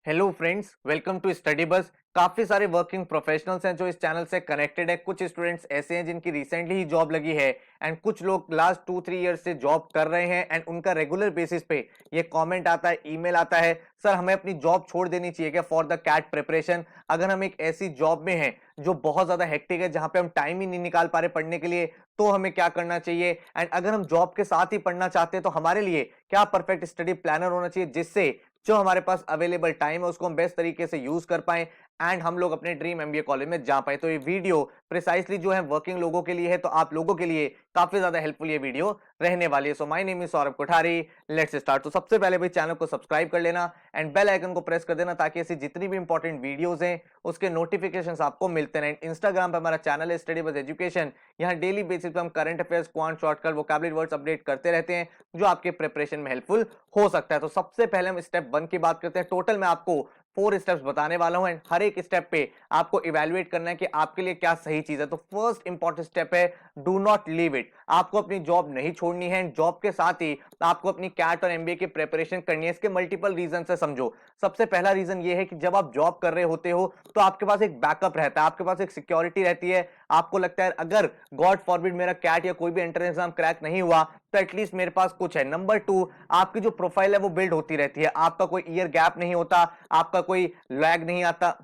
Hello friends, welcome to Study Bus. काफी सारे working professionals हैं जो इस चैनल से कनेक्टेड है। कुछ स्टूडेंट्स ऐसे हैं जिनकी रिसेंटली ही जॉब लगी है एंड कुछ लोग लास्ट 2-3 ईयर से जॉब कर रहे हैं एंड उनका रेगुलर बेसिस पे ये कमेंट आता है, ईमेल आता है, सर हमें अपनी जॉब छोड़ देनी चाहिए क्या फॉर द कैट प्रिपरेशन। अगर हम एक ऐसी जॉब में हैं जो बहुत ज्यादा हेक्टिक है, जहां पे हम टाइम ही नहीं निकाल पा रहे पढ़ने के लिए, तो हमें क्या करना चाहिए। एंड अगर हम जॉब के साथ ही पढ़ना चाहते हैं तो हमारे लिए क्या परफेक्ट स्टडी प्लानर होना चाहिए, जिससे जो हमारे पास अवेलेबल टाइम है उसको हम बेस्ट तरीके से यूज कर पाएं एंड हम लोग अपने ड्रीम एमबीए कॉलेज में जा पाए। तो ये वीडियो प्रिसाइसली जो है वर्किंग लोगों के लिए है, तो आप लोगों के लिए काफी ज्यादा हेल्पफुल ये वीडियो रहने वाली है। So my name is Saurabh Kothari, let's start. तो सबसे पहले भाई चैनल को सब्सक्राइब कर लेना एंड बेल आइकन को प्रेस कर देना ताकि ऐसी जितनी भी इंपॉर्टेंट वीडियोस हैं उसके नोटिफिकेशंस आपको मिलते रहें। इंस्टाग्राम पे हमारा चैनल है स्टडी बस एजुकेशन, यहाँ डेली बेसिस पे हम current affairs, quant, shortcut, vocabulary words update करते रहते हैं जो आपके प्रिपरेशन में हेल्पफुल हो सकता है। तो सबसे पहले हम स्टेप 1 की बात करते हैं। टोटल मैं आपको 4 स्टेप्स बताने वाला हूं एंड हर एक स्टेप पे आपको इवैल्यूएट करना है कि आपके लिए क्या सही चीज है। तो फर्स्ट इंपॉर्टेंट स्टेप है डू नॉट लीव इट। आपको अपनी जॉब नहीं छोड़नी है। जॉब के साथ ही आपको अपनी कैट और एमबीए की प्रिपरेशन करनी है। इसके मल्टीपल रीजन से समझो। सबसे पहला रीजन ये है कि जब आप जॉब कर रहे होते हो तो आपके पास एक बैकअप रहता है, आपके पास एक सिक्योरिटी रहती है। आपको लगता है अगर गॉड फॉरबिड मेरा कैट या कोई भी एंट्रेंस एग्जाम क्रैक नहीं हुआ तो एटलीस्ट मेरे पास कुछ है। नंबर 2, आपकी जो प्रोफाइल है वो बिल्ड होती रहती है। आपका कोई ईयर गैप नहीं होता, आपका कोई लैग नहीं आता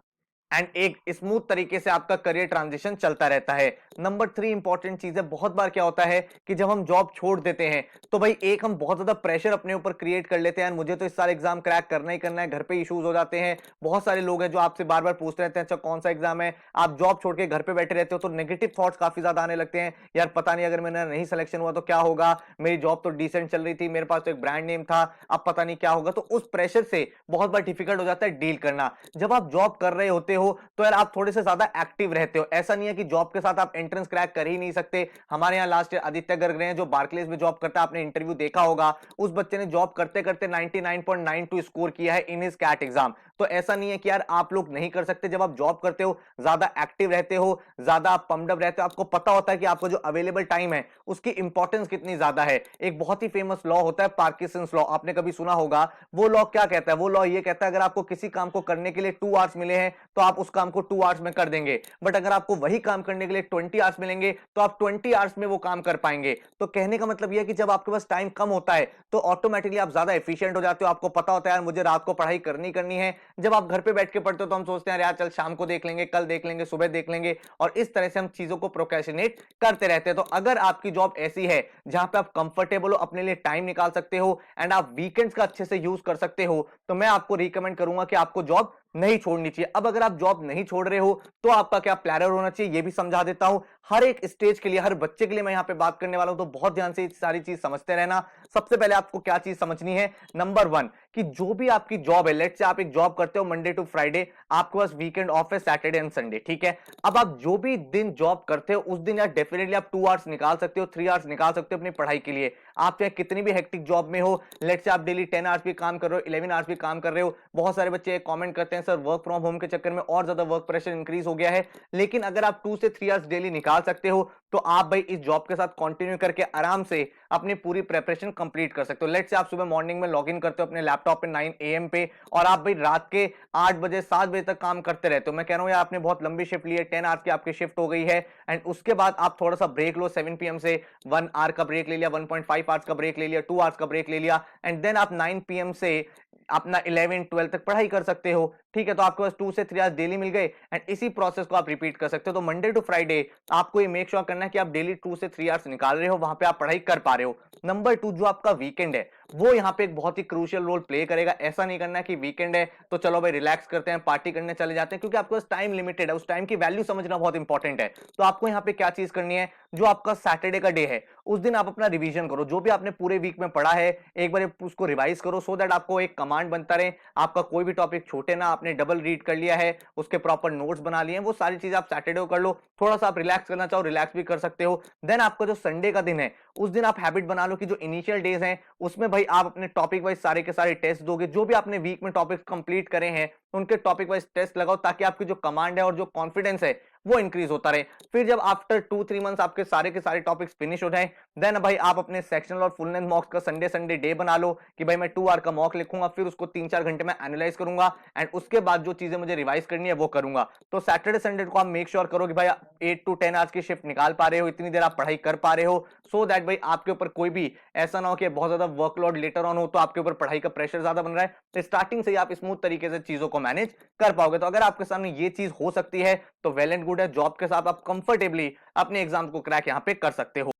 एंड एक स्मूथ तरीके से आपका करियर ट्रांजिशन चलता रहता है। नंबर 3 इंपॉर्टेंट चीज है, बहुत बार क्या होता है कि जब हम जॉब छोड़ देते हैं तो भाई एक हम बहुत ज्यादा प्रेशर अपने ऊपर क्रिएट कर लेते हैं, मुझे तो इस साल एग्जाम क्रैक करना ही करना है, घर पे इश्यूज हो जाते हैं। बहुत सारे लोग हैं जो आपसे बार बार पूछते रहते हैं अच्छा कौन सा एग्जाम है। आप जॉब छोड़ के घर पे बैठे रहते हो तो नेगेटिव थॉट्स काफी ज्यादा आने लगते हैं, यार पता नहीं अगर मेरा नहीं सिलेक्शन हुआ तो क्या होगा, मेरी जॉब तो डिसेंट चल रही थी, मेरे पास तो एक ब्रांड नेम था, अब पता नहीं क्या होगा। तो उस प्रेशर से बहुत बार डिफिकल्ट हो जाता है डील करना। जब आप जॉब कर रहे होते हो तो यार आप थोड़े से ज्यादा एक्टिव रहते हो। ऐसा नहीं है कि जॉब के साथ आप एंट्रेंस क्रैक कर ही नहीं सकते। हमारे यहाँ लास्ट ईयर आदित्य गर्ग ने जो बार्कलेज में जॉब करता है, आपने इंटरव्यू देखा होगा, उस बच्चे ने जॉब करते करते 99.92 स्कोर किया है इन हिज कैट एग्जाम। तो ऐसा नहीं है कि यार आप लोग नहीं कर सकते। जब आप जॉब करते हो ज्यादा एक्टिव रहते हो, ज्यादा आप पम्प्ड अप रहते हो, आपको पता होता है कि आपको जो अवेलेबल टाइम है उसकी इंपॉर्टेंस कितनी ज्यादा है। एक बहुत ही फेमस लॉ होता है पार्किंसंस लॉ, आपने कभी सुना होगा। वो लॉ क्या कहता है? वो लॉ ये कहता है अगर आपको किसी काम को करने के लिए 2 आवर्स मिले हैं तो आप उस काम को 2 आवर्स में कर देंगे, बट अगर आपको वही काम करने के लिए 20 आवर्स मिलेंगे तो आप 20 आवर्स में वो काम कर पाएंगे। तो कहने का मतलब यह है कि जब आपके पास टाइम कम होता है तो ऑटोमेटिकली आप ज्यादा एफिशिएंट हो जाते हो। आपको पता होता है यार मुझे रात को पढ़ाई करनी है। जब आप घर पे बैठ के पढ़ते हो तो हम सोचते हैं यार चल शाम को देख लेंगे, कल देख लेंगे, सुबह देख लेंगे, और इस तरह से हम चीजों को प्रोक्रेस्टिनेट करते रहते हैं। तो अगर आपकी जॉब ऐसी है जहां पे आप कंफर्टेबल हो, अपने लिए टाइम निकाल सकते हो एंड आप वीकेंड्स का अच्छे से यूज कर सकते हो, तो मैं आपको रिकमेंड करूंगा कि आपको जॉब नहीं छोड़नी चाहिए। अब अगर आप जॉब नहीं छोड़ रहे हो तो आपका क्या प्लानर होना चाहिए ये भी समझा देता हूं। हर एक स्टेज के लिए, हर बच्चे के लिए मैं यहां पे बात करने वाला हूं, तो बहुत ध्यान से सारी चीज समझते रहना। सबसे पहले आपको क्या चीज समझनी है, नंबर 1, कि जो भी आपकी जॉब है, लेट्स से आप एक जॉब करते हो मंडे टू फ्राइडे, आपके पास वीकेंड ऑफ है सैटरडे एंड संडे, ठीक है। अब आप जो भी दिन जॉब करते हो उस दिन यार डेफिनेटली आप 2 आवर्स निकाल सकते हो, 3 आवर्स निकाल सकते हो अपनी पढ़ाई के लिए। आप चाहे कितनी भी हेक्टिक जॉब में हो, लेट्स से आप डेली 10 आवर्स भी काम कर रहे हो, 11 आवर्स भी काम कर रहे हो। बहुत सारे बच्चे कमेंट करते हैं सर वर्क फ्रॉम होम के चक्कर में और ज्यादा वर्क प्रेशर इंक्रीज हो गया है, लेकिन अगर आप 2 से 3 आवर्स डेली निकाल सकते हो तो आप भाई इस जॉब के साथ कंटिन्यू करके आराम से अपनी पूरी प्रिपरेशन कंप्लीट कर सकते हो। लेट्स से आप सुबह मॉर्निंग में लॉगिन करते हो अपने लैपटॉप पे 9 AM पे, और आप भाई रात के 8 बजे 7 बजे तक काम करते रहते हो। मैं कह रहा हूं यार आपने बहुत लंबी शिफ्ट ली है, 10 आवर्स की आपकी शिफ्ट हो गई है, एंड उसके बाद आप थोड़ा सा ब्रेक लो 7 PM से, 1 आवर का ब्रेक ले लिया, 1.5 आवर्स का ब्रेक ले लिया, 2 आवर्स का ब्रेक ले लिया, एंड देन आप 9 PM से अपना 11-12 तक पढ़ाई कर सकते हो, ठीक है। तो आपके पास 2 से 3 आवर्स डेली मिल गए एंड इसी प्रोसेस को आप रिपीट कर सकते हो। तो मंडे टू फ्राइडे आपको ये मेक श्योर करना है कि आप डेली 2 से 3 आवर्स निकाल रहे हो, वहां पे आप पढ़ाई कर पा रहे हो। नंबर 2, जो आपका वीकेंड है वो यहाँ पे एक बहुत ही क्रूशियल रोल प्ले करेगा। ऐसा नहीं करना है कि वीकेंड है तो चलो भाई रिलैक्स करते हैं, पार्टी करने चले जाते हैं, क्योंकि आपके पास टाइम लिमिटेड है। उस टाइम की वैल्यू समझना बहुत इंपॉर्टेंट है। तो आपको यहाँ पे क्या चीज करनी है, जो आपका सैटरडे का डे है उस दिन आप अपना रिवीजन करो, जो भी आपने पूरे वीक में पढ़ा है एक बार उसको रिवाइज करो, सो दैट आपको एक कमांड बनता रहे, आपका कोई भी टॉपिक छूटे ना। आपने डबल रीड कर लिया है, उसके प्रॉपर नोट्स बना लिए हैं, वो सारी चीज आप सैटरडे को कर लो। थोड़ा सा आप रिलैक्स करना चाहो रिलैक्स भी कर सकते हो। देन आपका जो संडे का दिन है उस दिन आप हैबिट बना लो कि जो इनिशियल डेज हैं उसमें भाई आप अपने टॉपिक वाइज सारे के सारे टेस्ट दोगे। जो भी आपने वीक में टॉपिक कंप्लीट करे हैं उनके टॉपिक वाइज टेस्ट लगाओ, ताकि आपकी जो कमांड है और जो कॉन्फिडेंस है वो इंक्रीज होता रहे। फिर जब आफ्टर 2-3 मंथ्स आपके सारे के सारे टॉपिक्स फिनिश हो जाए, देन भाई आप अपने सेक्शनल और फुल लेंथ मॉक्स का संडे संडे डे बना लो कि भाई मैं 2 आवर का मॉक लिखूंगा, फिर उसको 3-4 घंटे में एनालाइज करूंगा एंड उसके बाद जो चीजें मुझे रिवाइज करनी है वो करूंगा। तो सैटरडे संडे को आप मेक श्योर करो कि भाई 8 to 10 आवर्स की शिफ्ट निकाल पा रहे हो, इतनी देर आप पढ़ाई कर पा रहे हो, सो दैट भाई आपके ऊपर कोई भी ऐसा ना हो कि बहुत ज्यादा वर्कलोड लेटर ऑन हो तो आपके ऊपर पढ़ाई का प्रेशर ज्यादा बन रहा है। तो स्टार्टिंग से ही आप स्मूथ तरीके से चीजों को मैनेज कर पाओगे। तो अगर आपके सामने ये चीज हो सकती है तो वेल एंड गुड है, जॉब के साथ आप कंफर्टेबली अपने एग्जाम को क्रैक यहां पे कर सकते हो।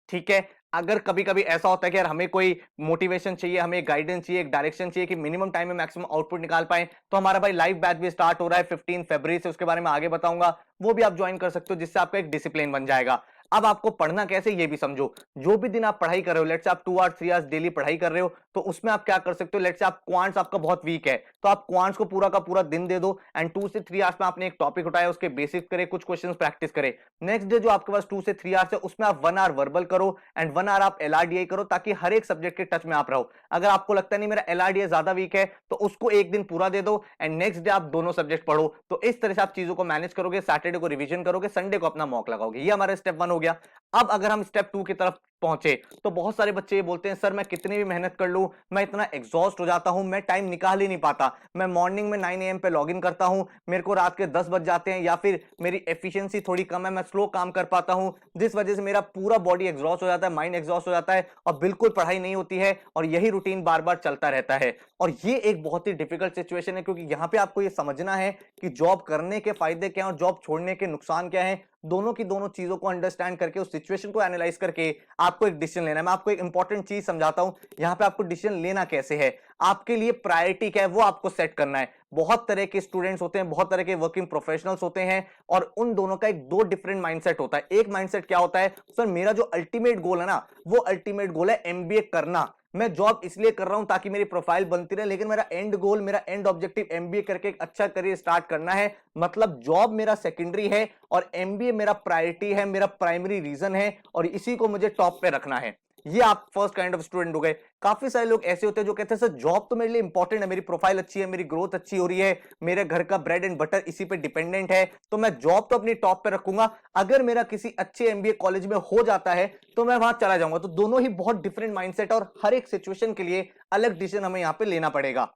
ठीक है, अगर कभी-कभी ऐसा होता है कि यार हमें कोई मोटिवेशन चाहिए, हमें गाइडेंस चाहिए, एक डायरेक्शन चाहिए कि मिनिमम टाइम में मैक्सिमम आउटपुट निकाल पाएं, तो हमारा भाई लाइव बैच भी स्टार्ट हो रहा है 15 फरवरी से, उसके बारे में आगे बताऊंगा। वो भी आप ज्वाइन कर सकते हो, जिससे आपका एक डिसिप्लिन बन जाएगा। अब आपको पढ़ना कैसे ये भी समझो। जो भी दिन आप पढ़ाई कर रहे हो, लेट्स से आप 2 आवर्स 3 आवर्स डेली पढ़ाई कर रहे हो, तो उसमें आप क्या कर सकते हो, लेट्स से आप क्वांट्स आपका बहुत वीक है, तो आप क्वांट्स को पूरा का पूरा दिन दे दो एंड 2 से 3 आवर्स में आपने एक टॉपिक उठाया, उसके बेसिक्स करे, कुछ क्वेश्चंस प्रैक्टिस करे। नेक्स्ट डे जो आपके पास 2 से 3 आवर्स है, उसमें आप 1 आवर वर्बल करो एंड 1 आवर आप एलआरडीआई करो, ताकि हर एक सब्जेक्ट के टच में आप रहो। अगर आपको लगता नहीं मेरा एलआरडीआई ज्यादा वीक है, तो उसको एक दिन पूरा दे दो एंड नेक्स्ट डे आप दोनों सब्जेक्ट पढ़ो। तो इस तरह से आप चीजों को मैनेज करोगे, सैटरडे को रिवीजन करोगे, संडे को अपना मॉक लगाओगे। ये हमारा स्टेप 1 हो गया। अब अगर हम स्टेप 2 की तरफ पहुंचे, तो बहुत सारे बच्चे ये बोलते हैं सर मैं कितनी भी मेहनत कर लूं, मैं इतना एग्जॉस्ट हो जाता हूं, मैं टाइम निकाल ही नहीं पाता। मैं मॉर्निंग में 9 AM पे लॉग इन करता हूं, मेरे को रात के 10 बज जाते हैं, या फिर मेरी एफिशिएंसी थोड़ी कम है, मैं स्लो काम कर पाता हूं, जिस वजह से मेरा पूरा बॉडी एग्जॉस्ट हो जाता है, माइंड एग्जॉस्ट हो जाता है और बिल्कुल पढ़ाई नहीं होती है, और यही रूटीन बार बार चलता रहता है। और ये एक बहुत ही डिफिकल्ट सिचुएशन है, क्योंकि यहां पे आपको ये समझना है कि जॉब करने के फायदे क्या हैं और जॉब छोड़ने के नुकसान क्या हैं। दोनों की दोनों चीजों को अंडरस्टैंड करके, उस सिचुएशन को एनालाइज करके आपको एक डिसीजन लेना है। मैं आपको एक इंपॉर्टेंट चीज समझाता हूं, यहां पे आपको डिसीजन लेना कैसे है। आपके लिए प्रायोरिटी क्या है वो आपको सेट करना है। बहुत तरह के स्टूडेंट्स होते हैं, बहुत तरह के वर्किंग प्रोफेशनल्स होते हैं, और उन दोनों का एक दो डिफरेंट माइंडसेट होता है। एक माइंडसेट क्या होता है, सर मेरा जो अल्टीमेट गोल है ना, वो अल्टीमेट गोल है एमबीए करना। मैं जॉब इसलिए कर रहा हूं ताकि मेरी प्रोफाइल बनती रहे, लेकिन मेरा एंड गोल, मेरा एंड ऑब्जेक्टिव एमबीए करके एक अच्छा करियर स्टार्ट करना है। मतलब जॉब मेरा सेकेंडरी है और एमबीए मेरा प्रायोरिटी है, मेरा प्राइमरी रीजन है, और इसी को मुझे टॉप पे रखना है। ये आप फर्स्ट काइंड ऑफ स्टूडेंट हो गए। काफी सारे लोग ऐसे होते हैं जो कहते हैं सर जॉब तो मेरे लिए इंपॉर्टेंट है, मेरी प्रोफाइल अच्छी है, मेरी ग्रोथ अच्छी हो रही है, मेरे घर का ब्रेड एंड बटर इसी पे डिपेंडेंट है, तो मैं जॉब तो अपनी टॉप पे रखूंगा, अगर मेरा किसी अच्छे एमबीए कॉलेज में हो जाता है तो मैं वहां चला जाऊंगा। तो दोनों ही बहुत डिफरेंट माइंडसेट, और हर एक सिचुएशन के लिए अलग डिसीजन हमें यहां पे लेना पड़ेगा।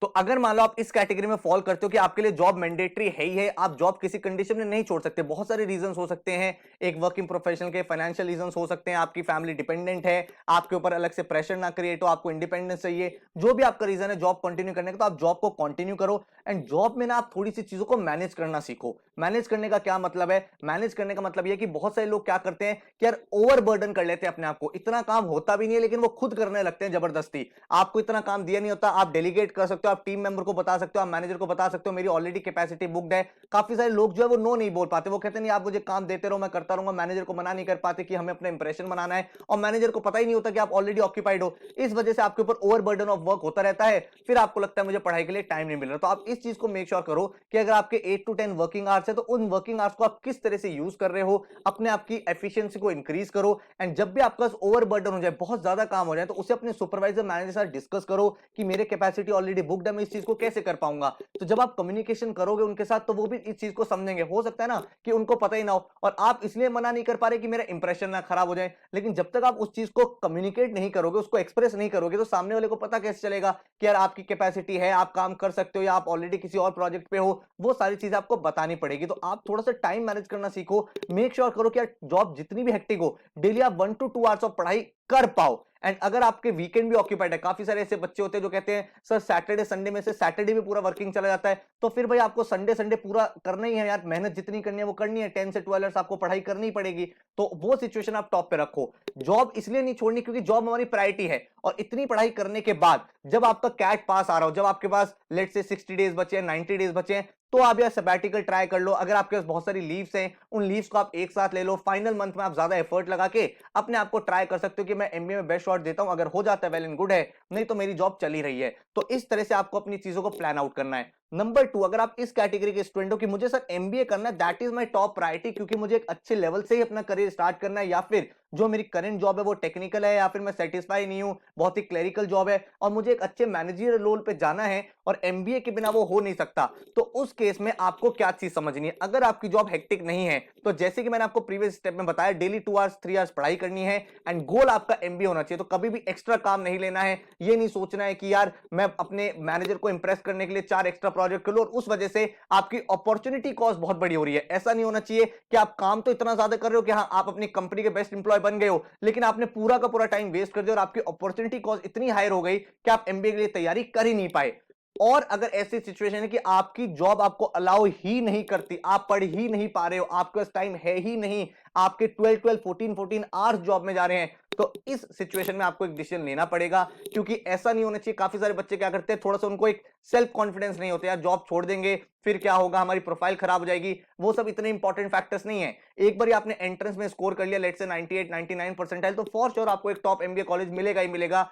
तो अगर मान लो आप इस कैटेगरी में फॉल करते हो कि आपके लिए जॉब मैंडेटरी है ही है, आप जॉब किसी कंडीशन में नहीं छोड़ सकते, बहुत सारे रीजंस हो सकते हैं। एक वर्किंग प्रोफेशनल के फाइनेंशियल रीजंस हो सकते हैं, आपकी फैमिली डिपेंडेंट है, आपके ऊपर अलग से प्रेशर ना क्रिएट हो, आपको इंडिपेंडेंस चाहिए, जो भी आपका रीजन है जॉब कंटिन्यू करने का, तो आप जॉब को कंटिन्यू करो। एंड जॉब में ना आप थोड़ी सी चीजों को मैनेज करना सीखो। मैनेज करने का क्या मतलब है, मैनेज करने का मतलब यह कि बहुत सारे लोग क्या करते हैं कि यार ओवर बर्डन कर लेते हैं अपने आप को, इतना काम होता भी नहीं है लेकिन वो खुद करने लगते हैं जबरदस्ती। आपको इतना काम दिया नहीं होता, आप डेलीगेट कर सकते हो, आप टीम मेंबर को बता सकते हो, आप मैनेजर को बता सकते हो मेरी ऑलरेडी कैपेसिटी बुक्ड है। काफी सारे लोग जो है वो नो नहीं बोल पाते, वो कहते नहीं आप मुझे काम देते रहो मैं करता रहूंगा, मैनेजर को मना नहीं कर पाते कि हमें अपना इंप्रेशन बनाना है, और मैनेजर को पता ही नहीं होता कि आप ऑलरेडी ऑक्यूपाइड हो। इस वजह से आपके ऊपर ओवर बर्डन ऑफ वर्क होता रहता है, फिर आपको लगता है मुझे पढ़ाई के लिए टाइम नहीं मिल रहा। तो आप इस चीज को मेक श्योर करो कि अगर आपके 8 to 10 वर्किंग आवर्स है, तो उन वर्किंग आवर्स को आप किस तरह से यूज कर रहे हो, अपने आपकी एफिशिएंसी को इंक्रीज करो। एंड जब भी आपका ओवर बर्डन हो जाए, बहुत ज्यादा काम हो जाए, तो उसे अपने सुपरवाइजर मैनेजर के साथ डिस्कस करो कि मेरे कैपेसिटी ऑलरेडी बुक्ड है, मैं इस चीज को कैसे कर पाऊंगा। तो जब आप कम्युनिकेशन करोगे उनके साथ, तो वो भी इस चीज को समझेंगे। हो सकता है ना कि उनको पता ही ना हो, और आप इसलिए मना नहीं कर पा रहे कि मेरा इंप्रेशन ना खराब हो जाए, लेकिन जब तक आप उस चीज को कम्युनिकेट नहीं करोगे, उसको एक्सप्रेस नहीं करोगे, तो सामने वाले को पता कैसे चलेगा कि यार आपकी कैपेसिटी है, आप काम कर सकते हो, या आप ऑलरेडी किसी और प्रोजेक्ट पे हो। वो सारी चीजें आपको बतानी पड़ेगी। तो आप थोड़ा सा टाइम मैनेज करना सीखो। मेक श्योर करो कि यार जॉब जितनी भी हेक्टिक हो, डेली आप 1 to 2 आवर्स ऑफ पढ़ाई कर पाओ। एंड अगर आपके वीकेंड भी ऑक्यूपाइड है, काफी सारे ऐसे बच्चे होते हैं जो कहते हैं सर सैटरडे संडे में से सैटरडे भी पूरा वर्किंग चला जाता है, तो फिर भाई आपको संडे संडे पूरा करना ही है यार, मेहनत जितनी करनी है वो करनी है, 10 से 12 आवर्स आपको पढ़ाई करनी ही पड़ेगी। तो वो सिचुएशन आप टॉप पे रखो। जॉब इसलिए नहीं छोड़नी क्योंकि जॉब हमारी प्रायोरिटी है, और इतनी पढ़ाई करने के बाद जब आपका कैट पास आ रहा हो, जब आपके पास लेट से 60 डेज बचे हैं, 90 डेज बचे हैं, तो आप यार सबैटिकल ट्राई कर लो। अगर आपके पास बहुत सारी लीव्स हैं, उन लीव्स को आप एक साथ ले लो। फाइनल मंथ में आप ज्यादा एफर्ट लगा के अपने आप को ट्राई कर सकते हो कि मैं एमबीए में बेस्ट शॉट देता हूं, अगर हो जाता है वेल एंड गुड है, नहीं तो मेरी जॉब चली रही है। तो इस तरह से आपको अपनी चीजों को प्लान आउट करना है। नंबर 2, अगर आप इस कैटेगरी के स्टूडेंट हो कि मुझे सर एमबीए करना है, that is my top priority, क्योंकि मुझे एक अच्छे लेवल से ही अपना करियर स्टार्ट करना है, या फिर जो मेरी करंट जॉब है वो टेक्निकल है, या फिर मैं सेटिस्फाई नहीं हूं, बहुत ही क्लरिकल जॉब है और मुझे एक अच्छे मैनेजरियल रोल पे जाना है और एमबीए के बिना वो हो नहीं सकता, तो उस केस में आपको क्या चीज समझनी है। अगर आपकी जॉब हेक्टिक नहीं है तो जैसे कि मैंने आपको प्रीवियस स्टेप में बताया, डेली 2 आवर्स 3 आवर्स पढ़ाई करनी है एंड गोल आपका एमबीए होना चाहिए। तो कभी भी एक्स्ट्रा काम नहीं लेना है, ये नहीं सोचना है कि यार मैं अपने मैनेजर को इंप्रेस करने के लिए 4 एक्स्ट्रा प्रोजेक्ट कर लूं और उस वजह से आपकी अपॉर्चुनिटी कॉस्ट बहुत बड़ी हो रही है। ऐसा नहीं होना चाहिए कि आप काम तो इतना ज्यादा कर रहे हो कि हाँ आप अपनी कंपनी के बेस्ट इंप्लॉय बन गए हो, लेकिन आपने पूरा का पूरा टाइम वेस्ट कर दिया और आपकी अपॉर्चुनिटी कॉस्ट इतनी हायर हो गई कि आप एमबीए के लिए तैयारी कर ही नहीं पाए। और अगर ऐसी सिचुएशन है कि आपकी जॉब आपको अलाउ ही नहीं करती, आप पढ़ ही नहीं पा रहे हो, आपके पास टाइम है ही नहीं, आपके 12 14 आवर्स जॉब में जा रहे हैं, तो इस सिचुएशन में आपको एक डिसीजन लेना पड़ेगा, क्योंकि ऐसा नहीं होना चाहिए। काफी सारे बच्चे क्या करते हैं, थोड़ा सा उनको एक सेल्फ कॉन्फिडेंस नहीं होता, यार जॉब छोड़ देंगे फिर क्या होगा, हमारी प्रोफाइल खराब हो जाएगी। वो सब इतने इंपॉर्टेंट फैक्टर्स नहीं है। एक बार आपने एंट्रेंस में स्कोर कर लिया, लेट्स से 98 99 परसेंटाइल, तो फॉर श्योर आपको एक टॉप एमबीए कॉलेज मिलेगा ही मिलेगा,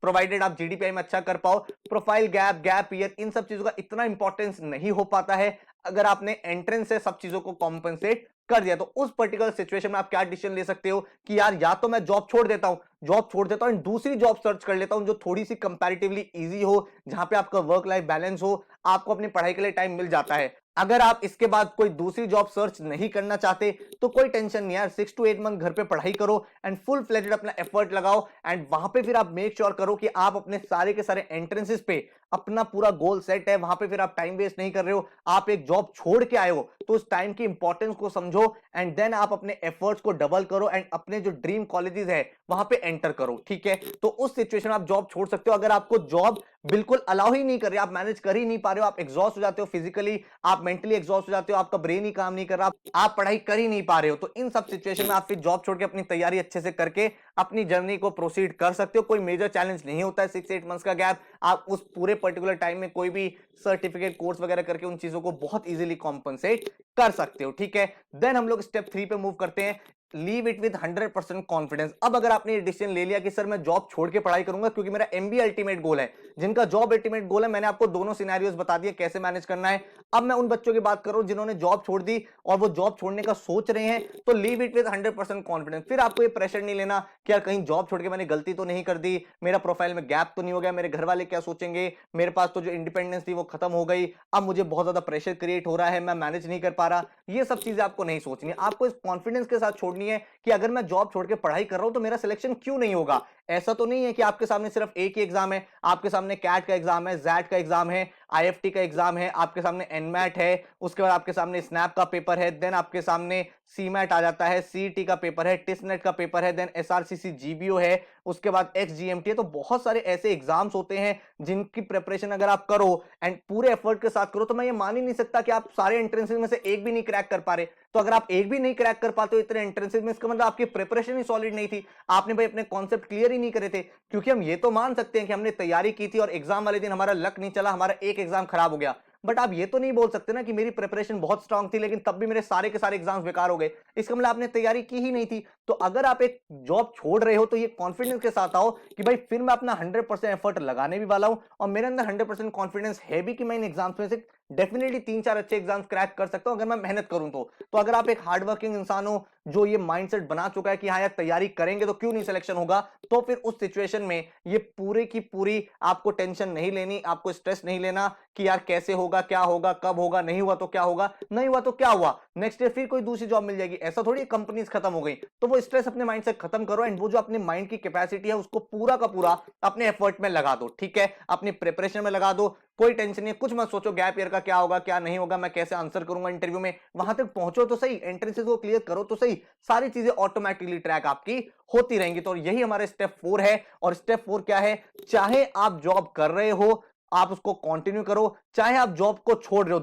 प्रोवाइडेड आप जीडीपीआई में अच्छा कर पाओ। प्रोफाइल गैप, गैप ईयर, इन सब चीजों का इतना इंपॉर्टेंस नहीं हो पाता है। अगर आपने एंट्रेंस से सब चीजों को कॉम्पेंसेट कर दिया, तो उस पर्टिकुलर सिचुएशन में आप क्या डिसीजन ले सकते हो कि यार या तो मैं जॉब छोड़ देता हूं, दूसरी जॉब सर्च कर लेता हूं जो थोड़ी सी कंपैरेटिवली इजी हो, जहां पे आपका वर्क लाइफ बैलेंस हो, आपको अपनी पढ़ाई के लिए टाइम मिल जाता है। अगर आप इसके बाद कोई दूसरी जॉब सर्च नहीं करना चाहते तो कोई टेंशन नहीं यार, 6 to 8 मंथ घर पे पढ़ाई करो एंड फुल फ्लेजेड अपना एफर्ट लगाओ एंड वहां पे फिर आप मेक श्योर करो कि आप अपने सारे के सारे एंट्रेंसेस पे अपना पूरा गोल सेट है, वहां पे फिर आप टाइम वेस्ट नहीं कर रहे हो। आप एक जॉब छोड़ के आए हो तो उस टाइम की इंपॉर्टेंस को समझो एंड देन आप अपने एफर्ट्स को डबल करो एंड अपने जो ड्रीम कॉलेजेस है वहां पे एंटर करो, ठीक है। तो उस सिचुएशन में आप जॉब छोड़ सकते हो। अगर आपको जॉब बिल्कुल अलाउ ही नहीं कर रही, आप मैनेज कर ही नहीं पा रहे हो, आप एग्जॉस्ट हो जाते हो फिजिकली, आप मेंटली एग्जॉस्ट हो जाते हो, आपका ब्रेन ही काम नहीं कर रहा, आप पढ़ाई कर ही नहीं पा रहे हो, तो इन सब सिचुएशन में आप फिर जॉब छोड़ के अपनी तैयारी अच्छे से करके अपनी जर्नी को प्रोसीड कर सकते हो। कोई मेजर चैलेंज नहीं होता है 6-8 मंथ्स का गैप, आप उस पूरे पर्टिकुलर टाइम में कोई भी सर्टिफिकेट कोर्स वगैरह करके उन चीजों को बहुत इजीली कॉम्पनसेट कर सकते हो, ठीक है। देन हम लोग स्टेप 3 पे मूव करते हैं, लीव इट विद 100% कॉन्फिडेंस। अब अगर आपने ये डिसीजन ले लिया कि सर मैं जॉब छोड़ के पढ़ाई करूंगा क्योंकि मेरा एमबीए अल्टीमेट गोल है, जिनका जॉब अल्टीमेट गोल है, मैंने आपको दोनों सिनेरियोस बता दिए कैसे मैनेज करना है। अब मैं उन बच्चों की बात कर रहा हूं जिन्होंने जॉब छोड़ दी और वो जॉब छोड़ने का सोच रहे हैं, तो लीव इट विद 100% कॉन्फिडेंस। फिर आपको ये प्रेशर नहीं लेना कि यार कहीं जॉब छोड़ के मैंने गलती तो नहीं कर दी, मेरा प्रोफाइल में गैप तो नहीं हो गया, मेरे घर वाले क्या सोचेंगे, मेरे पास तो जो इंडिपेंडेंस थी वो खत्म हो गई, अब मुझे बहुत ज्यादा प्रेशर क्रिएट हो रहा है, मैं मैनेज नहीं कर पा रहा। ये सब चीजें आपको नहीं सोचनी है, आपको इस कॉन्फिडेंस के साथ छोड़नी है कि अगर मैं जॉब छोड़ के पढ़ाई कर रहा हूं तो मेरा सिलेक्शन क्यों नहीं होगा। ऐसा तो नहीं है कि आपके सामने सिर्फ एक ही एग्जाम है, आपके सामने कैट का एग्जाम है, जैट का एग्जाम है, आईएफटी का एग्जाम है, आपके सामने एनमैट है, उसके बाद आपके सामने स्नैप का पेपर है, देन आपके सामने सीमैट आ जाता है, सीईटी का पेपर है, टिसनेट का पेपर है, देन एसआरसीसी जीबीओ है, उसके बाद एक्सजीएमटी है। तो बहुत सारे ऐसे एग्जाम्स होते हैं जिनकी प्रिपरेशन अगर आप करो एंड पूरे एफर्ट के साथ करो, तो मैं ये मान ही नहीं सकता कि आप सारे एंट्रेंसेस में से एक भी नहीं क्रैक कर पा रहे। तो अगर आप एक भी नहीं क्रैक कर पाते हो इतने एंट्रेंसेस में, इसका मतलब आपकी प्रिपरेशन ही सॉलिड नहीं थी, आपने भाई अपने कॉन्सेप्ट क्लियर ही नहीं करे थे। क्योंकि हम ये तो मान सकते हैं कि हमने तैयारी की थी और एग्जाम वाले दिन हमारा लक नहीं चला, हमारा एक एग्जाम खराब हो गया, बट आप ये तो नहीं बोल सकते ना कि मेरी प्रिपरेशन बहुत स्ट्रांग थी लेकिन तब भी मेरे सारे के सारे एग्जाम्स बेकार हो गए, इसका मतलब आपने तैयारी की ही नहीं थी। तो अगर आप एक जॉब छोड़ रहे हो तो ये कॉन्फिडेंस के साथ आओ कि भाई फिर मैं अपना 100% एफर्ट लगाने भी वाला हूं और मेरे अंदर 100% कॉन्फिडेंस है भी कि मैं इन एग्जाम्स में से डेफिनेटली 3-4 अच्छे एग्जाम्स क्रैक कर सकता हूं अगर मैं मेहनत करूं तो अगर आप एक हार्ड वर्किंग इंसान हो जो ये माइंडसेट बना चुका है कि हाँ यार तैयारी करेंगे तो क्यों नहीं सिलेक्शन होगा, तो फिर उस सिचुएशन में ये पूरी की पूरी आपको टेंशन नहीं लेनी, आपको स्ट्रेस नहीं लेना कि यार कैसे होगा, क्या होगा, कब होगा, नहीं हुआ तो क्या होगा, नहीं हुआ तो क्या हुआ, नेक्स्ट ईयर फिर कोई दूसरी जॉब मिल जाएगी। ऐसा थोड़ी कंपनीज खत्म हो गई, तो वो स्ट्रेस अपने माइंड से खत्म करो एंड वो जो अपने माइंड की कैपेसिटी है उसको पूरा का पूरा अपने एफर्ट में लगा दो, ठीक है, अपनी प्रिपरेशन में लगा दो। कोई टेंशन नहीं, कुछ मत सोचो गैप ईयर का क्या होगा क्या नहीं होगा, मैं कैसे आंसर करूंगा इंटरव्यू में, वहां तक पहुंचो तो सही, एंट्रेंसेस को क्लियर करो तो सही, सारी चीजें ऑटोमेटिकली ट्रैक आपकी होती रहेंगी। तो यही हमारे स्टेप 4 है। और स्टेप 4 क्या है, चाहे आप जॉब कर रहे हो आप उसको कंटिन्यू करो, चाहे आप जॉब को छोड़ रहे हो,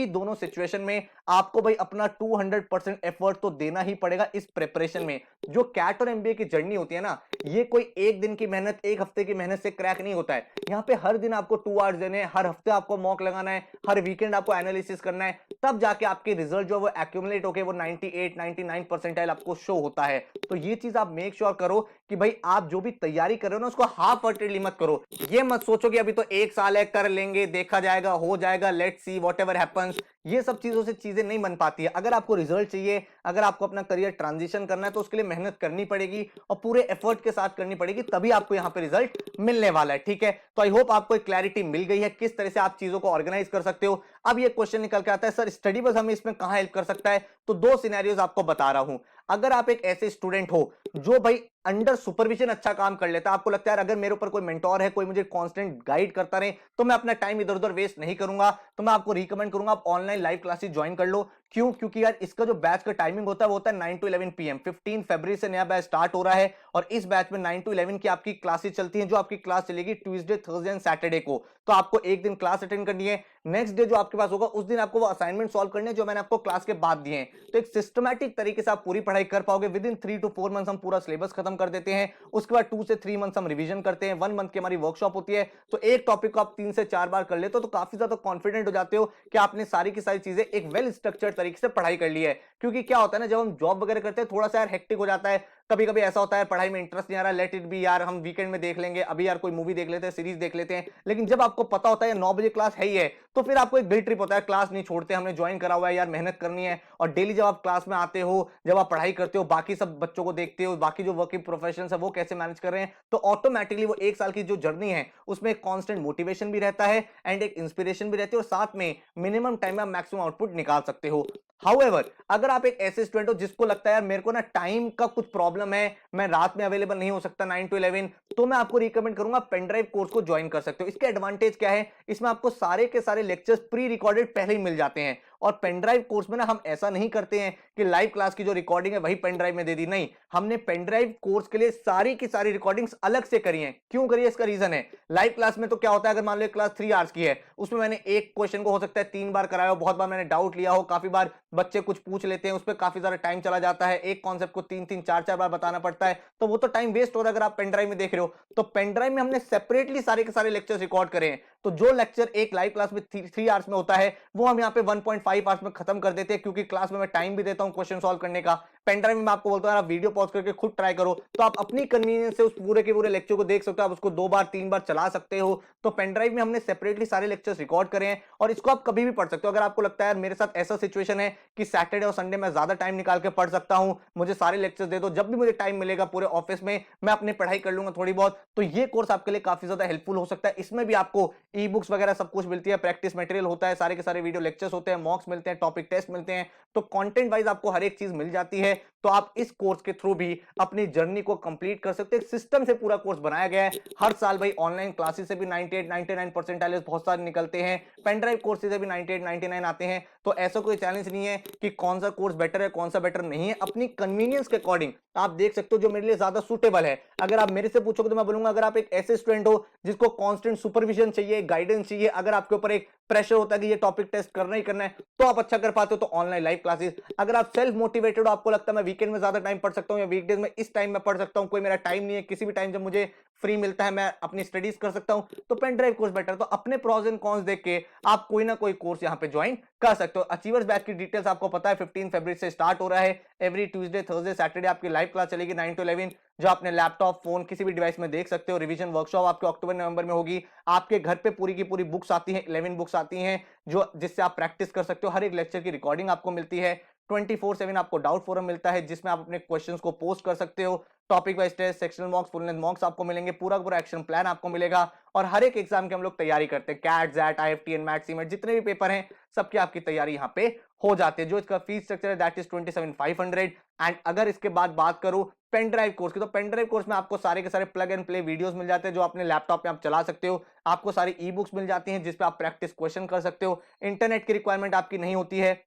दोनों सिचुएशन में आपको भाई अपना 200% एफर्ट तो देना ही पड़ेगा इस प्रिपरेशन में। जो कैट और एमबीए की जर्नी होती है ना, ये कोई एक दिन की मेहनत, एक हफ्ते की मेहनत से क्रैक नहीं होता है। यहाँ पे हर दिन आपको 2 आवर्स देने हैं, हर हफ्ते आपको मॉक लगाना है, हर वीकेंड आपको एनालिसिस करना है, तब जाके आपके रिजल्ट जो वो एक्यूमुलेट होकर वो 98-99 परसेंटाइल आपको शो होता है। तो ये चीज आप मेक श्योर करो कि भाई आप जो भी तैयारी कर रहे हो ना उसको हाफ हार्टेडली मत करो। ये मत सोचो कि अभी तो 1 साल है कर लेंगे देखा जाएगा हो जाएगा, लेट्स सी व्हाटएवर हैपेंस, ये सब चीजों से चीजें नहीं बन पाती है। अगर आपको रिजल्ट चाहिए, अगर आपको अपना करियर ट्रांजिशन करना है, तो उसके लिए मेहनत करनी पड़ेगी और पूरे एफर्ट के साथ करनी पड़ेगी, तभी आपको यहाँ पे रिजल्ट मिलने वाला है। ठीक है, तो आई होप आपको एक क्लैरिटी मिल गई है किस तरह से आप चीजों को ऑर्गेनाइज कर सकते हो। अब ये क्वेश्चन निकल के आता है, सर स्टडी बस हमें इसमें कहां हेल्प कर सकता है? तो दो सिनेरियोज आपको बता रहा हूं। अगर आप एक ऐसे स्टूडेंट हो जो भाई अंडर सुपरविजन अच्छा काम कर लेता है, आपको लगता है अगर मेरे ऊपर कोई मेंटोर है, कोई मुझे कांस्टेंट गाइड करता रहे, तो मैं अपना टाइम इधर उधर वेस्ट नहीं करूंगा, तो मैं आपको रिकमेंड करूंगा आप ऑनलाइन लाइव क्लासेस ज्वाइन कर लो। क्यों? क्योंकि यार इसका जो बैच का टाइमिंग होता है वो होता है 9 to 11 पीएम। 15 फरवरी से नया बैच स्टार्ट हो रहा है और इस बैच में 9 to 11 की आपकी क्लासेस चलती हैं, जो आपकी क्लास चलेगी ट्यूसडे, थर्सडे एंड सैटरडे को। तो आपको एक दिन क्लास अटेंड करनी है, नेक्स्ट डे जो आपके पास होगा उस दिन आपको वो असाइनमेंट सॉल्व करने हैं जो मैंने आपको क्लास के बाद दिए हैं। तो एक सिस्टमैटिक तरीके से आप पूरी पढ़ाई कर पाओगे। विद इन 3 to 4 मंथ्स हम पूरा सिलेबस खत्म कर देते हैं, उसके बाद 2 से 3 मंथ्स हम रिवीजन करते हैं, 1 मंथ की हमारी वर्कशॉप होती है। तो एक टॉपिक को आप 3 से 4 बार कर लेते हो तो काफी ज्यादा कॉन्फिडेंट हो जाते हो कि आपने सारी की सारी चीजें एक वेल स्ट्रक्चर्ड तरीके से पढ़ाई कर ली है। क्योंकि क्या होता है ना, जब हम जॉब वगैरह करते हैं थोड़ा सा यार हेक्टिक हो जाता है, कभी कभी ऐसा होता है पढ़ाई में इंटरेस्ट नहीं आ रहा, लेट इट बी यार, हम वीकेंड में देख लेंगे, अभी यार कोई मूवी देख लेते हैं, सीरीज देख लेते हैं। लेकिन जब आपको पता होता है 9 बजे क्लास है ही है, तो फिर आपको एक गिल्ट ट्रिप होता है, क्लास नहीं छोड़ते, हमने ज्वाइन करा हुआ है यार, मेहनत करनी है। और डेली जब आप क्लास में आते हो, जब आप पढ़ाई करते हो, बाकी सब बच्चों को देखते हो, बाकी जो वर्किंग प्रोफेशनल्स है वो कैसे मैनेज कर रहे हैं, तो ऑटोमेटिकली वो एक साल की जो जर्नी है उसमें एक कांस्टेंट मोटिवेशन भी रहता है एंड एक इंस्पिरेशन भी रहती है, और साथ में मिनिमम टाइम में आप मैक्सिमम आउटपुट निकाल सकते हो। हाउएवर, अगर आप एक ऐसे स्टूडेंट हो जिसको लगता है यार मेरे को ना टाइम का कुछ प्रॉब्लम है, मैं रात में अवेलेबल नहीं हो सकता 9 to 11, तो मैं आपको रिकमेंड करूंगा पेन ड्राइव कोर्स को ज्वाइन कर सकते हो। इसके एडवांटेज क्या है, इसमें आपको सारे के सारे लेक्चर्स प्री रिकॉर्डेड पहले ही मिल जाते हैं। और पेन ड्राइव कोर्स में ना हम ऐसा नहीं करते हैं कि लाइव क्लास की जो रिकॉर्डिंग है वही पेन ड्राइव में दे दी, नहीं, हमने पेन ड्राइव कोर्स के लिए सारी की सारी रिकॉर्डिंग्स अलग से करी हैं। क्यों करी है? इसका रीजन है, लाइव क्लास में तो क्या होता है, अगर मान लो क्लास 3 आवर्स की है, उसमें मैंने एक क्वेश्चन को हो सकता है 3 बार कराया हो, बहुत बार मैंने डाउट लिया हो, काफी बार बच्चे कुछ पूछ लेते हैं, उस पर काफी ज्यादा टाइम चला जाता है, एक कॉन्सेप्ट को 3-3 4-4 बार बताना पड़ता है, तो वो तो टाइम वेस्ट हो रहा है। अगर आप पेन ड्राइव में देख रहे हो, तो पेन ड्राइव में हमने सेपरेटली सारे के सारे लेक्चर्स रिकॉर्ड करे हैं। तो जो लेक्चर एक लाइव क्लास में 3 आवर्स में होता है, वो हम यहाँ पे 1.5 आवर्स में खत्म कर देते हैं, क्योंकि क्लास में मैं टाइम भी देता हूं क्वेश्चन सॉल्व करने का। पेन ड्राइव में मैं आपको बोलता हूं आप वीडियो पॉज करके खुद ट्राई करो, तो आप अपनी कन्वीनियंस से उस पूरे के पूरे लेक्चर को देख सकते हो, आप उसको 2 बार 3 बार चला सकते हो। तो पेन ड्राइव में हमने सेपरेटली सारे लेक्चर्स रिकॉर्ड करे हैं और इसको आप कभी भी पढ़ सकते हो। अगर आपको लगता है यार मेरे साथ ऐसा सिचुएशन है कि सैटरडे और संडे में ज्यादा टाइम निकाल के पढ़ सकता हूं, मुझे सारे लेक्चर्स दे दो, जब भी मुझे टाइम मिलेगा पूरे ऑफिस में मैं अपनी पढ़ाई कर लूंगा थोड़ी बहुत, तो ये कोर्स आपके लिए काफी ज्यादा हेल्पफुल हो सकता है। इसमें भी आपको ई बुक्स वगैरह सब कुछ मिलती है, प्रैक्टिस मटेरियल होता है, सारे के सारे वीडियो लेक्चर्स होते हैं, मॉक्स मिलते हैं, टॉपिक टेस्ट मिलते हैं, तो कंटेंट वाइज आपको हर एक चीज मिल जाती है। तो आप इस कोर्स के थ्रू भी अपनी जर्नी को कंप्लीट कर सकते हैं। सिस्टम से पूरा कोर्स बनाया गया है, हर साल भाई ऑनलाइन क्लासेस से भी 98-99 परसेंटाइल बहुत सारे निकलते हैं, पेन ड्राइव कोर्सेज से भी 98-99 आते हैं। तो ऐसा कोई चैलेंज नहीं है कि कौन सा कोर्स बेटर है कौन सा बेटर नहीं है, अपनी कन्वीनियंस के अकॉर्डिंग आप देख सकते हो जो मेरे लिए ज्यादा सुटेबल है। अगर आप मेरे से पूछोगे तो मैं बोलूंगा अगर आप एक ऐसे स्टूडेंट हो जिसको कांस्टेंट सुपरविजन चाहिए, गाइडेंस चाहिए, अगर आपके ऊपर एक प्रेशर होता है कि ये टॉपिक टेस्ट करना ही करना है, तो आप अच्छा कर पाते हो तो ऑनलाइन लाइव क्लासेस। अगर आप सेल्फ मोटिवेटेड हो, आपको लगता है मैं वीकेंड में ज्यादा टाइम पढ़ सकता हूं या वीकडेज में इस टाइम में पढ़ सकता हूं, कोई मेरा टाइम नहीं है, किसी भी टाइम जब मुझे फ्री मिलता है मैं अपनी स्टडीज कर सकता हूं, तो पेन ड्राइव कोर्स बेटर। तो अपने प्रोज एंड कॉन्स देख के आप कोई ना कोई कोर्स यहां पे ज्वाइन कर सकते हो। अचीवर्स बैच की डिटेल्स आपको पता है 15 फरवरी से स्टार्ट हो रहा है। एवरी ट्यूसडे, थर्सडे, सैटरडे आपकी लाइव क्लास चलेगी 9 to 11, जो आपने लैपटॉप, फोन, किसी भी डिवाइस में देख सकते हो। रिवीजन वर्कशॉप आपके अक्टूबर नवंबर में होगी। आपके घर पे पूरी की पूरी बुक्स आती हैं, 11 बुक्स आती हैं, जो जिससे आप प्रैक्टिस कर सकते हो। हर एक लेक्चर की रिकॉर्डिंग आपको मिलती है। 24/7 आपको डाउट फोरम मिलता है जिसमें आप अपने क्वेश्चंस को पोस्ट कर सकते हो। Topic wise test, sectional mocks, full length mocks आपको मिलेंगे, पूरा पूरा एक्शन प्लान आपको मिलेगा। और हर एक एग्जाम की हम लोग तैयारी करते हैं, CAT, XAT, IFT, NMAT, CMAT, जितने भी पेपर हैं सबकी आपकी तैयारी यहाँ पे हो जाती है। जो इसका फीस स्ट्रक्चर है दैट इज 27,500। एंड अगर इसके बाद बात करूं पेन ड्राइव कोर्स की, तो पेन ड्राइव कोर्स में आपको सारे के सारे प्लग एंड प्ले वीडियोस मिल जाते हैं जो अपने लैपटॉप में आप चला सकते हो। आपको सारी ई बुक्स मिल जाती हैं जिसपे आप प्रैक्टिस क्वेश्चन कर सकते हो। इंटरनेट की रिक्वायरमेंट आपकी नहीं होती है।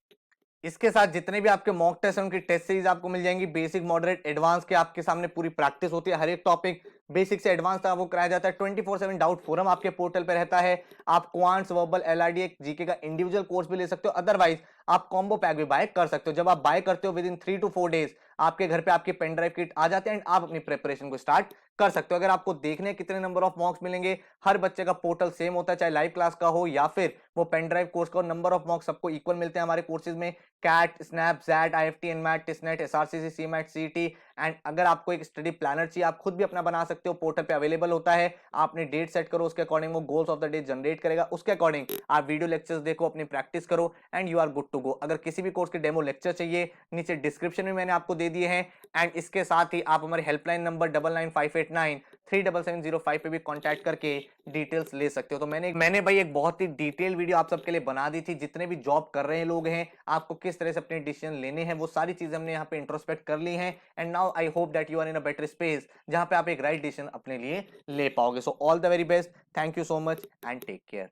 इसके साथ जितने भी आपके मॉक टेस्ट हैं उनकी टेस्ट सीरीज आपको मिल जाएंगी। बेसिक, मॉडरेट, एडवांस के आपके सामने पूरी प्रैक्टिस होती है। हर एक टॉपिक बेसिक से एडवांस तक आपको कराया जाता है। 24/7 डाउट फोरम आपके पोर्टल पे रहता है। आप क्वांट्स, वर्बल, एलआरडी, जीके का इंडिविजुअल कोर्स भी ले सकते हो। अदरवाइज आप कॉम्बो पैक भी बाय कर सकते हो। जब आप बाय करते हो विद इन 3 to 4 डेज आपके घर पे आपकी पेन ड्राइव किट आ जाते हैं एंड आप अपनी प्रिपरेशन को स्टार्ट कर सकते हो। अगर आपको देखने कितने नंबर ऑफ मॉक्स मिलेंगे, हर बच्चे का पोर्टल सेम होता है, चाहे लाइव क्लास का हो या फिर वो पेन ड्राइव कोर्स का, नंबर ऑफ मॉक्स सबको इक्वल मिलते हैं हमारे कोर्सेज में। CAT, SNAP, XAT, IFT, NMAT, TISSNET, SRCC, CMAT, CT. And अगर आपको एक स्टडी प्लानर चाहिए आप खुद भी अपना बना सकते हो, पोर्टल पे अवेलेबल होता है। आप अपनी डेट सेट करो, उसके अकॉर्डिंग वो goals of the day generate करेगा, उसके अकॉर्डिंग आप वीडियो लेक्चर्स देखो, अपनी प्रैक्टिस करो and you are good to go. अगर किसी भी कोर्स के डेमो लेक्चर चाहिए नीचे डिस्क्रिप्शन में मैंने आपको दे दिए हैं। एंड इसके साथ ही आप हमारे हेल्पलाइन नंबर 9958937705 पे भी कांटेक्ट करके डिटेल्स ले सकते हो। तो मैंने भाई एक बहुत ही डिटेल वीडियो आप सबके लिए बना दी थी, जितने भी जॉब कर रहे हैं लोग हैं, आपको किस तरह से अपने डिसीजन लेने हैं वो सारी चीजें हमने यहाँ पे इंट्रोस्पेक्ट कर ली हैं। And now I hope that you are in a better space जहां पे आप एक राइट डिसीजन अपने लिए ले पाओगे। So all the very best, thank you so much and take care.